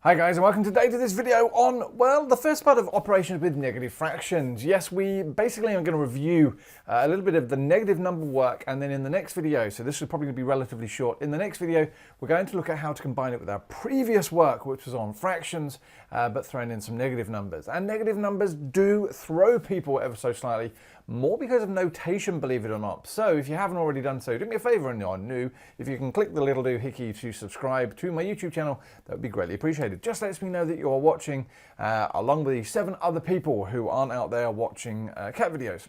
Hi guys, and welcome today to this video on, well, the first part of operations with negative fractions. Yes, we basically are going to review a little bit of the negative number work, and then in the next video, so this is probably going to be relatively short, in the next video we're going to look at how to combine it with our previous work, which was on fractions, but throwing in some negative numbers. And negative numbers do throw people ever so slightly, more because of notation, believe it or not. So if you haven't already done so, do me a favor and you're new, if you can click the little doohickey to subscribe to my YouTube channel, that would be greatly appreciated. Just lets me know that you're watching, along with the 7 other people who aren't out there watching cat videos.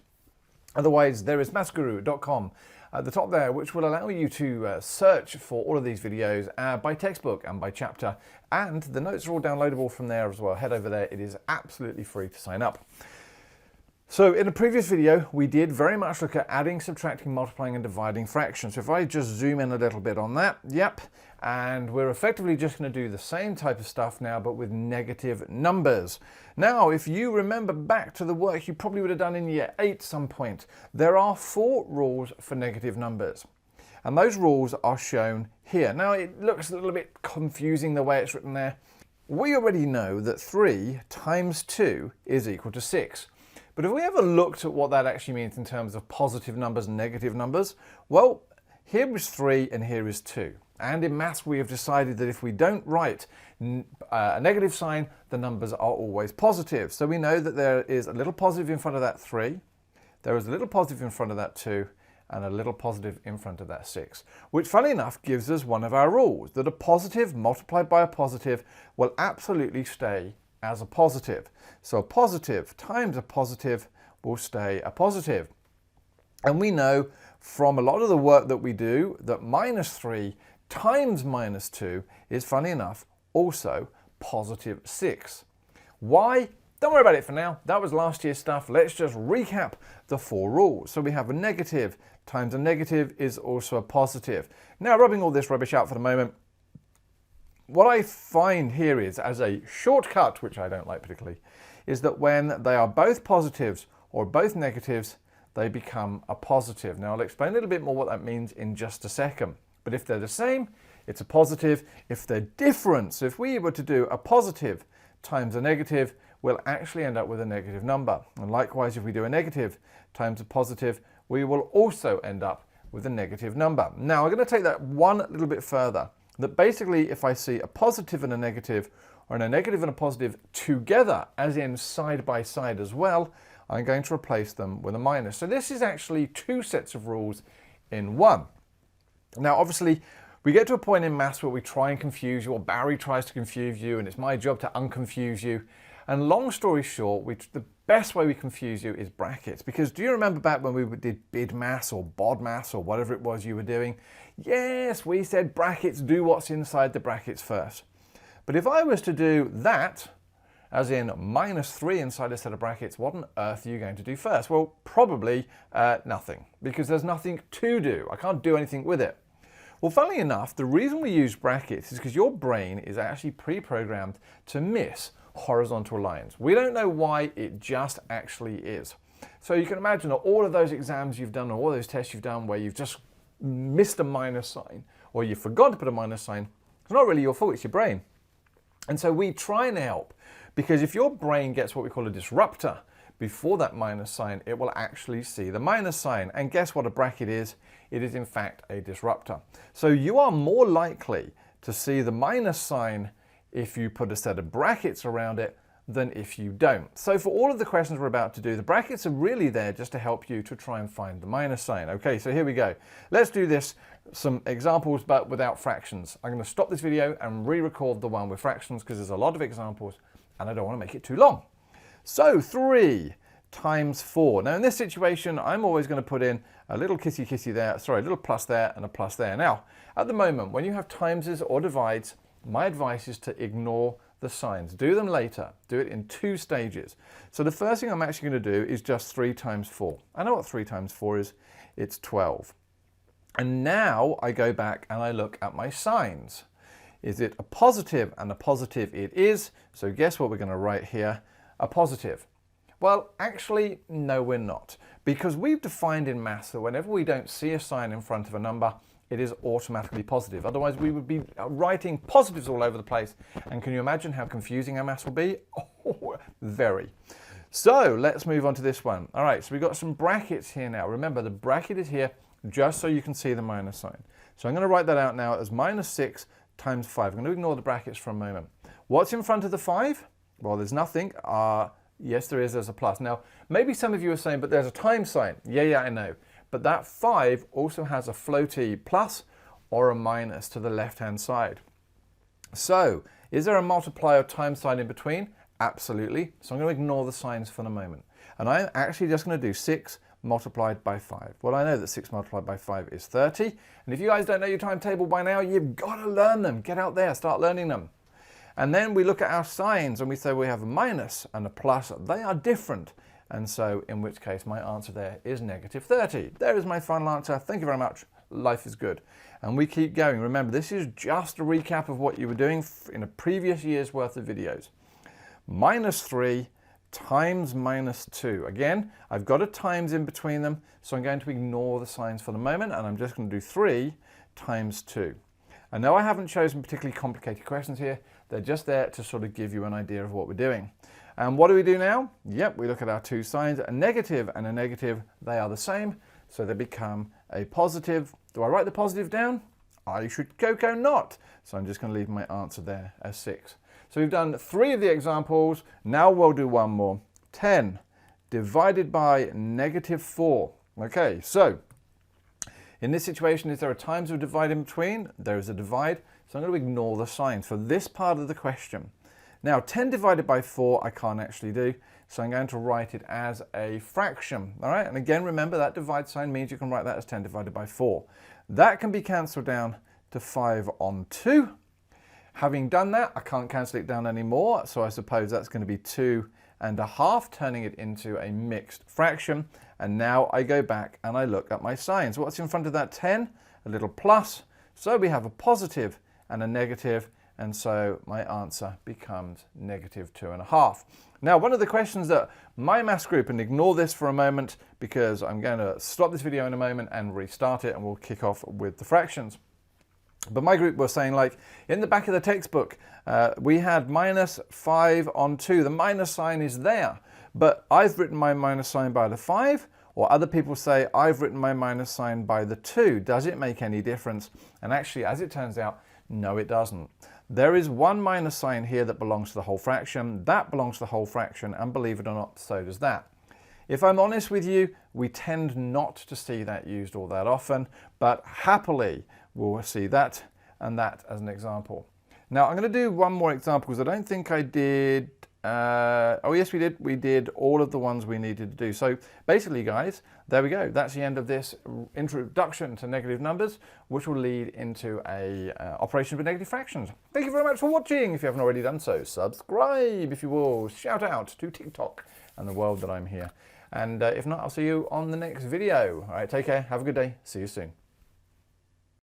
Otherwise, there is MaffsGuru.com at the top there, which will allow you to search for all of these videos by textbook and by chapter, and the notes are all downloadable from there as well. Head over there, it is absolutely free to sign up. So in a previous video, we did very much look at adding, subtracting, multiplying and dividing fractions. So if I just zoom in a little bit on that, yep, and we're effectively just going to do the same type of stuff now, but with negative numbers. Now, if you remember back to the work you probably would have done in year 8 some point, there are 4 rules for negative numbers. And those rules are shown here. Now, it looks a little bit confusing the way it's written there. We already know that 3 times 2 is equal to 6. But if we ever looked at what that actually means in terms of positive numbers and negative numbers, well, here is 3 and here is 2. And in maths, we have decided that if we don't write a negative sign, the numbers are always positive. So we know that there is a little positive in front of that 3, there is a little positive in front of that 2, and a little positive in front of that 6, which funnily enough gives us one of our rules, that a positive multiplied by a positive will absolutely stay as a positive. So a positive times a positive will stay a positive. And we know from a lot of the work that we do that minus 3 times minus 2 is, funny enough, also positive 6. Why? Don't worry about it for now. That was last year's stuff. Let's just recap the 4 rules. So we have a negative times a negative is also a positive. Now, rubbing all this rubbish out for the moment, what I find here is, as a shortcut, which I don't like particularly, is that when they are both positives or both negatives, they become a positive. Now, I'll explain a little bit more what that means in just a second. But if they're the same, it's a positive. If they're different, so if we were to do a positive times a negative, we'll actually end up with a negative number. And likewise, if we do a negative times a positive, we will also end up with a negative number. Now, I'm going to take that one little bit further. That basically, if I see a positive and a negative, or a negative and a positive together, as in side by side as well, I'm going to replace them with a minus. So this is actually 2 sets of rules in one. Now, obviously, we get to a point in maths where we try and confuse you, or Barry tries to confuse you, and it's my job to unconfuse you. And long story short, the best way we confuse you is brackets. Because do you remember back when we did bid maths or bod maths or whatever it was you were doing? Yes, we said brackets, do what's inside the brackets first. But if I was to do that, as in minus 3 inside a set of brackets, what on earth are you going to do first? Well, probably nothing, because there's nothing to do. I can't do anything with it. Well, funnily enough, the reason we use brackets is because your brain is actually pre-programmed to miss horizontal lines. We don't know why, it just actually is. So you can imagine that all of those exams you've done, or all those tests you've done where you've just missed a minus sign, or you forgot to put a minus sign, it's not really your fault, it's your brain. And so we try and help, because if your brain gets what we call a disruptor before that minus sign, it will actually see the minus sign. And guess what a bracket is? It is in fact a disruptor. So you are more likely to see the minus sign if you put a set of brackets around it than if you don't. So for all of the questions we're about to do, the brackets are really there just to help you to try and find the minus sign. Okay, so here we go. Let's do this, some examples, but without fractions. I'm going to stop this video and re-record the one with fractions because there's a lot of examples and I don't want to make it too long. So 3 times 4. Now in this situation, I'm always going to put in a little kissy there, sorry, a little plus there and a plus there. Now, at the moment, when you have timeses or divides, my advice is to ignore the signs. Do them later. Do it in 2 stages. So the first thing I'm actually going to do is just 3 times 4. I know what 3 times 4 is. It's 12. And now I go back and I look at my signs. Is it a positive? And a positive it is. So guess what we're going to write here? A positive. Well, actually, no, we're not. Because we've defined in maths that whenever we don't see a sign in front of a number, it is automatically positive. Otherwise, we would be writing positives all over the place. And can you imagine how confusing our maths will be? Oh, very. So let's move on to this one. All right, so we've got some brackets here now. Remember, the bracket is here just so you can see the minus sign. So I'm going to write that out now as minus 6 times 5. I'm going to ignore the brackets for a moment. What's in front of the 5? Well, there's nothing. Yes, there is. There's a plus. Now, maybe some of you are saying, but there's a times sign. Yeah, I know. But that 5 also has a floaty plus or a minus to the left-hand side. So, is there a multiply or times sign in between? Absolutely. So I'm going to ignore the signs for the moment. And I'm actually just going to do 6 multiplied by 5. Well, I know that 6 multiplied by 5 is 30. And if you guys don't know your timetable by now, you've got to learn them. Get out there, start learning them. And then we look at our signs and we say we have a minus and a plus. They are different. And so in which case my answer there is negative 30. There is my final answer. Thank you very much. Life is good. And we keep going. Remember, this is just a recap of what you were doing in a previous year's worth of videos. Minus 3 times minus 2. Again, I've got a times in between them, so I'm going to ignore the signs for the moment, and I'm just going to do 3 times 2. And no, I haven't chosen particularly complicated questions here. They're just there to sort of give you an idea of what we're doing. And what do we do now? Yep, we look at our two signs, a negative and a negative. They are the same, so they become a positive. Do I write the positive down? I should go not. So I'm just going to leave my answer there as 6. So we've done 3 of the examples. Now we'll do one more. 10 divided by negative 4. Okay, so in this situation, is there a times or divide in between? There is a divide, so I'm going to ignore the signs for this part of the question. Now, 10 divided by 4, I can't actually do, so I'm going to write it as a fraction. All right, and again, remember that divide sign means you can write that as 10 divided by 4. That can be cancelled down to 5 on 2. Having done that, I can't cancel it down anymore, so I suppose that's going to be 2.5, turning it into a mixed fraction. And now I go back and I look at my signs. What's in front of that 10? A little plus. So we have a positive and a negative, and so my answer becomes negative 2.5. Now, one of the questions that my maths group, and ignore this for a moment because I'm going to stop this video in a moment and restart it, and we'll kick off with the fractions. But my group was saying, like, in the back of the textbook, we had minus 5 on 2. The minus sign is there, but I've written my minus sign by the 5, or other people say I've written my minus sign by the 2. Does it make any difference? And actually, as it turns out, no, it doesn't. There is one minus sign here that belongs to the whole fraction. That belongs to the whole fraction, and believe it or not, so does that. If I'm honest with you, we tend not to see that used all that often, but happily, we'll see that and that as an example. Now I'm going to do one more example because I don't think I did, oh yes we did, we did all of the ones we needed to do. So basically guys, there we go, that's the end of this introduction to negative numbers, which will lead into a operation with negative fractions. Thank you very much for watching. If you haven't already done so, subscribe if you will, shout out to TikTok and the world that I'm here. And if not, I'll see you on the next video. All right, take care, have a good day, see you soon.